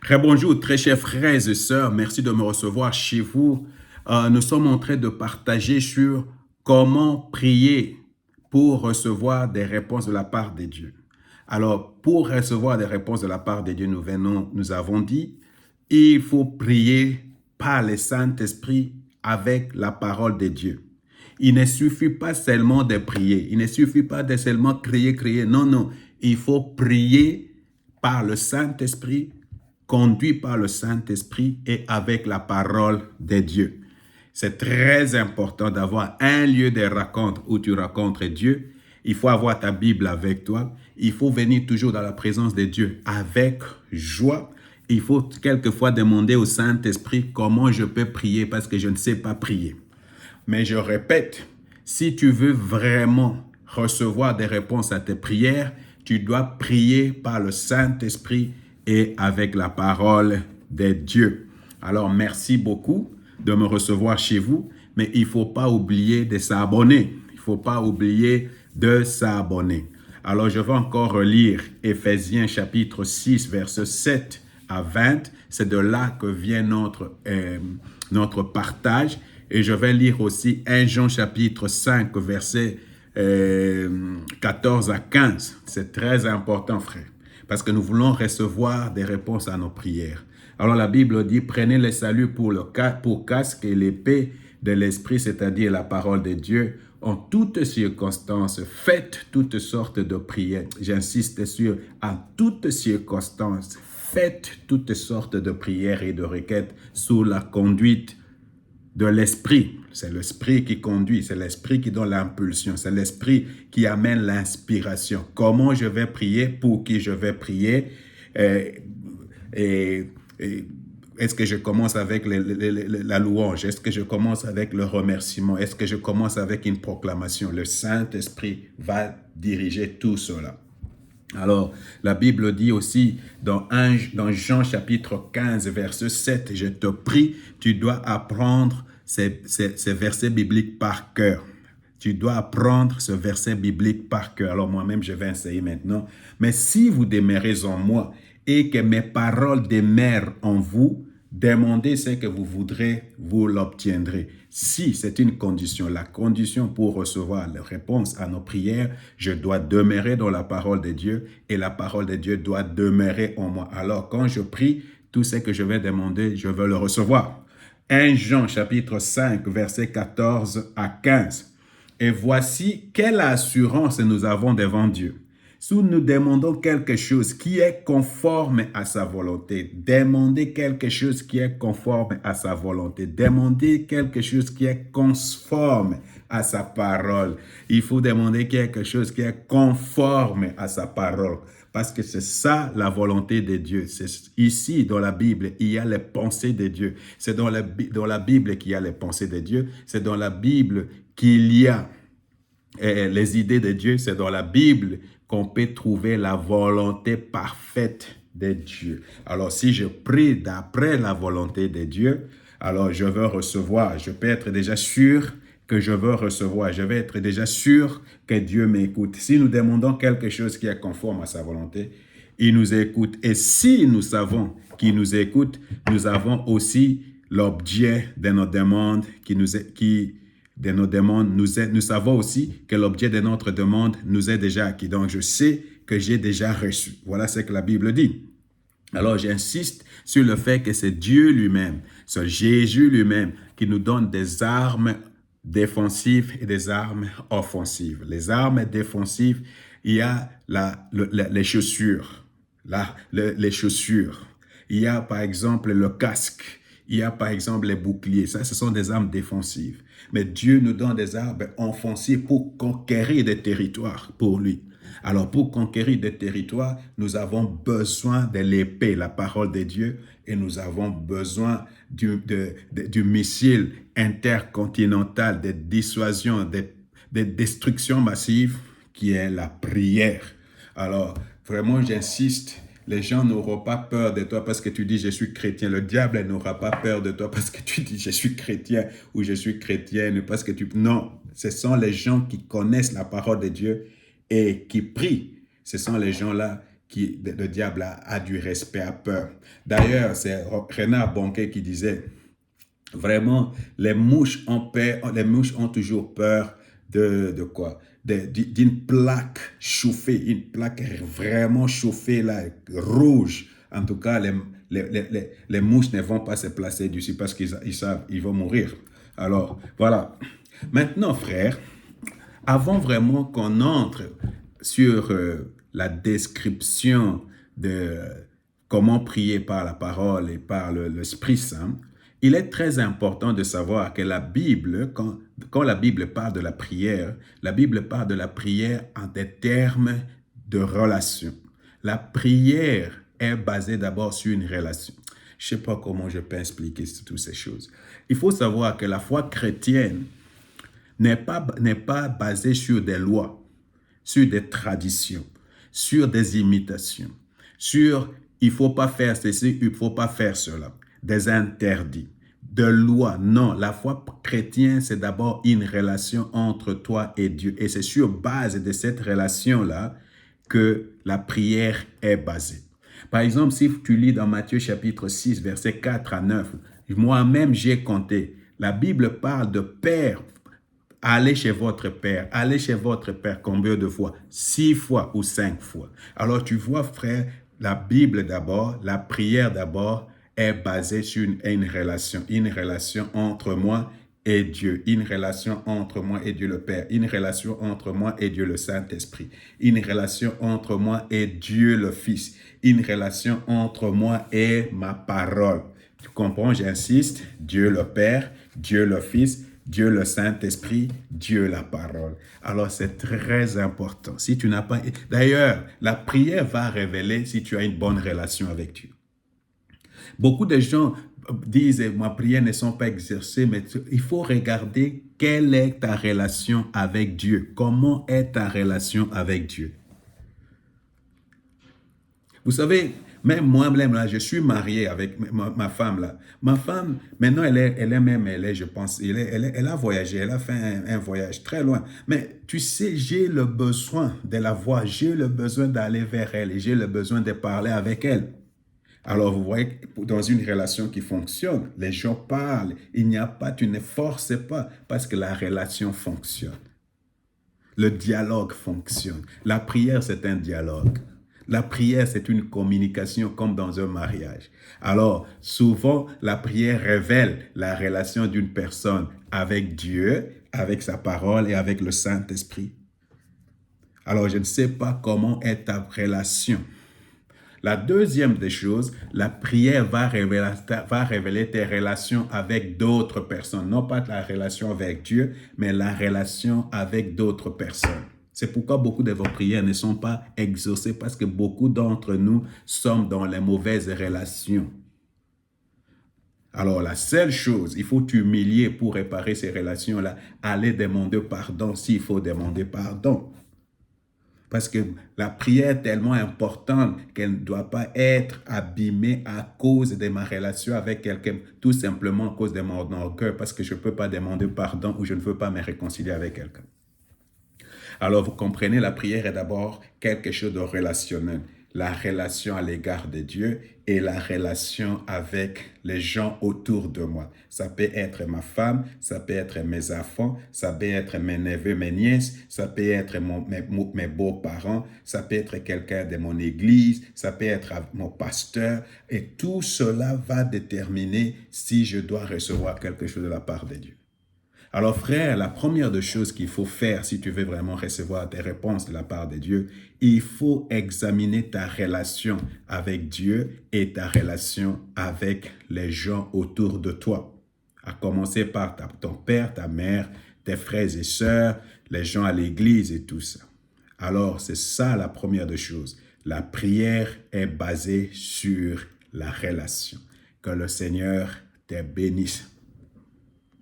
Très bonjour, très chers frères et sœurs. Merci de me recevoir chez vous. Nous sommes en train de partager sur comment prier pour recevoir des réponses de la part de Dieu. Alors, pour recevoir des réponses de la part de Dieu, nous avons dit, il faut prier par le Saint-Esprit avec la parole de Dieu. Il ne suffit pas seulement de prier. Il ne suffit pas de seulement crier. Non, non. Il faut prier par le Saint-Esprit, conduit par le Saint-Esprit et avec la parole de Dieu. C'est très important d'avoir un lieu de rencontre où tu rencontres Dieu. Il faut avoir ta Bible avec toi. Il faut venir toujours dans la présence de Dieu avec joie. Il faut quelquefois demander au Saint-Esprit comment je peux prier parce que je ne sais pas prier. Mais je répète, si tu veux vraiment recevoir des réponses à tes prières, tu dois prier par le Saint-Esprit et avec la parole de Dieu. Alors, merci beaucoup de me recevoir chez vous, mais il ne faut pas oublier de s'abonner. Il ne faut pas oublier de s'abonner. Alors, je vais encore lire Éphésiens chapitre 6, versets 7 à 20. C'est de là que vient notre partage. Et je vais lire aussi 1 Jean chapitre 5, versets 14 à 15. C'est très important, frère, parce que nous voulons recevoir des réponses à nos prières. Alors la Bible dit, prenez le salut pour casque et l'épée de l'Esprit, c'est-à-dire la parole de Dieu, en toutes circonstances, faites toutes sortes de prières. J'insiste sur en toutes circonstances, faites toutes sortes de prières et de requêtes sous la conduite de l'esprit. C'est l'esprit qui conduit, c'est l'esprit qui donne l'impulsion, c'est l'esprit qui amène l'inspiration. Comment je vais prier, pour qui je vais prier, est-ce que je commence avec la louange? Est-ce que je commence avec le remerciement? Est-ce que je commence avec une proclamation? Le Saint-Esprit va diriger tout cela. Alors, la Bible dit aussi dans Jean chapitre 15, verset 7, « Je te prie, tu dois apprendre ces versets bibliques par cœur. » Tu dois apprendre ce verset biblique par cœur. Alors moi-même, je vais essayer maintenant. « Mais si vous demeurez en moi et que mes paroles demeurent en vous, demandez ce que vous voudrez, vous l'obtiendrez. » Si c'est une condition, la condition pour recevoir la réponse à nos prières, je dois demeurer dans la parole de Dieu et la parole de Dieu doit demeurer en moi. Alors quand je prie, tout ce que je vais demander, je veux le recevoir. 1 Jean chapitre 5, versets 14 à 15. « Et voici quelle assurance nous avons devant Dieu. Si nous demandons quelque chose qui est conforme à sa volonté, demandez quelque chose qui est conforme à sa volonté, demandez quelque chose qui est conforme à sa parole. Il faut demander quelque chose qui est conforme à sa parole, parce que c'est ça la volonté de Dieu. C'est ici dans la Bible, il y a les pensées de Dieu. C'est dans la Bible qu'il y a les pensées de Dieu. C'est dans la Bible qu'il y a les idées de Dieu. C'est dans la Bible qu'on peut trouver la volonté parfaite de Dieu. Alors, si je prie d'après la volonté de Dieu, alors je veux recevoir. Je peux être déjà sûr que je veux recevoir. Je vais être déjà sûr que Dieu m'écoute. Si nous demandons quelque chose qui est conforme à sa volonté, il nous écoute. Et si nous savons qu'il nous écoute, nous avons aussi l'objet de nos demandes nous savons aussi que l'objet de notre demande nous est déjà acquis. Donc, je sais que j'ai déjà reçu. Voilà ce que la Bible dit. Alors, j'insiste sur le fait que c'est Dieu lui-même, c'est Jésus lui-même qui nous donne des armes défensives et des armes offensives. Les armes défensives, il y a les chaussures. Les chaussures. Il y a, par exemple, le casque. Il y a par exemple les boucliers. Ça, ce sont des armes défensives. Mais Dieu nous donne des armes offensives pour conquérir des territoires pour lui. Alors, pour conquérir des territoires, nous avons besoin de l'épée, la parole de Dieu, et nous avons besoin du missile intercontinental de dissuasion, de destruction massive, qui est la prière. Alors, vraiment, j'insiste. Les gens n'auront pas peur de toi parce que tu dis « je suis chrétien ». Le diable n'aura pas peur de toi parce que tu dis « je suis chrétien » ou « je suis chrétienne » parce que tu... Non, ce sont les gens qui connaissent la parole de Dieu et qui prient. Ce sont les gens-là le diable a du respect, a peur. D'ailleurs, c'est Renard Bonquet qui disait, vraiment, les mouches ont toujours peur de quoi? D'une plaque chauffée, une plaque vraiment chauffée, là, rouge. En tout cas, les mouches ne vont pas se placer dessus parce qu'ils savent, ils vont mourir. Alors, voilà. Maintenant, frère, avant vraiment qu'on entre sur la description de comment prier par la parole et par l'Esprit Saint, il est très important de savoir que la Bible, quand la Bible parle de la prière en des termes de relation. La prière est basée d'abord sur une relation. Je ne sais pas comment je peux expliquer toutes ces choses. Il faut savoir que la foi chrétienne n'est pas basée sur des lois, sur des traditions, sur des imitations, sur il ne faut pas faire ceci, il ne faut pas faire cela, des interdits, de lois. Non, la foi chrétienne, c'est d'abord une relation entre toi et Dieu. Et c'est sur base de cette relation-là que la prière est basée. Par exemple, si tu lis dans Matthieu chapitre 6, versets 4 à 9, moi-même j'ai compté, la Bible parle de père. Allez chez votre père. Allez chez votre père combien de fois? 6 fois ou 5 fois. Alors tu vois, frère, la Bible d'abord, la prière d'abord est basée sur une relation entre moi et Dieu, une relation entre moi et Dieu le Père, une relation entre moi et Dieu le Saint-Esprit, une relation entre moi et Dieu le Fils, une relation entre moi et ma parole. Tu comprends, j'insiste, Dieu le Père, Dieu le Fils, Dieu le Saint-Esprit, Dieu la parole. Alors c'est très important. Si tu n'as pas... D'ailleurs, la prière va révéler si tu as une bonne relation avec Dieu. Beaucoup de gens disent, ma prière ne sont pas exercées, mais il faut regarder quelle est ta relation avec Dieu. Comment est ta relation avec Dieu? Vous savez, même moi, là, je suis marié avec ma femme. Là. Ma femme, maintenant, je pense, elle a voyagé, elle a fait un voyage très loin. Mais tu sais, j'ai le besoin de la voir, j'ai le besoin d'aller vers elle et j'ai le besoin de parler avec elle. Alors, vous voyez, dans une relation qui fonctionne, les gens parlent, il n'y a pas, tu ne forces pas parce que la relation fonctionne. Le dialogue fonctionne. La prière, c'est un dialogue. La prière, c'est une communication comme dans un mariage. Alors, souvent, la prière révèle la relation d'une personne avec Dieu, avec sa parole et avec le Saint-Esprit. Alors, je ne sais pas comment est ta relation. La deuxième des choses, la prière va révéler tes relations avec d'autres personnes. Non pas la relation avec Dieu, mais la relation avec d'autres personnes. C'est pourquoi beaucoup de vos prières ne sont pas exaucées parce que beaucoup d'entre nous sommes dans les mauvaises relations. Alors, la seule chose, il faut t'humilier pour réparer ces relations-là. Aller demander pardon s'il faut demander pardon. Parce que la prière est tellement importante qu'elle ne doit pas être abîmée à cause de ma relation avec quelqu'un, tout simplement à cause de mon orgueil, parce que je ne peux pas demander pardon ou je ne veux pas me réconcilier avec quelqu'un. Alors, vous comprenez, la prière est d'abord quelque chose de relationnel. La relation à l'égard de Dieu et la relation avec les gens autour de moi. Ça peut être ma femme, ça peut être mes enfants, ça peut être mes neveux, mes nièces, ça peut être mes beaux-parents, ça peut être quelqu'un de mon église, ça peut être mon pasteur. Et tout cela va déterminer si je dois recevoir quelque chose de la part de Dieu. Alors frère, la première des choses qu'il faut faire si tu veux vraiment recevoir des réponses de la part de Dieu, il faut examiner ta relation avec Dieu et ta relation avec les gens autour de toi. À commencer par ton père, ta mère, tes frères et sœurs, les gens à l'église et tout ça. Alors c'est ça la première des choses. La prière est basée sur la relation. Que le Seigneur te bénisse.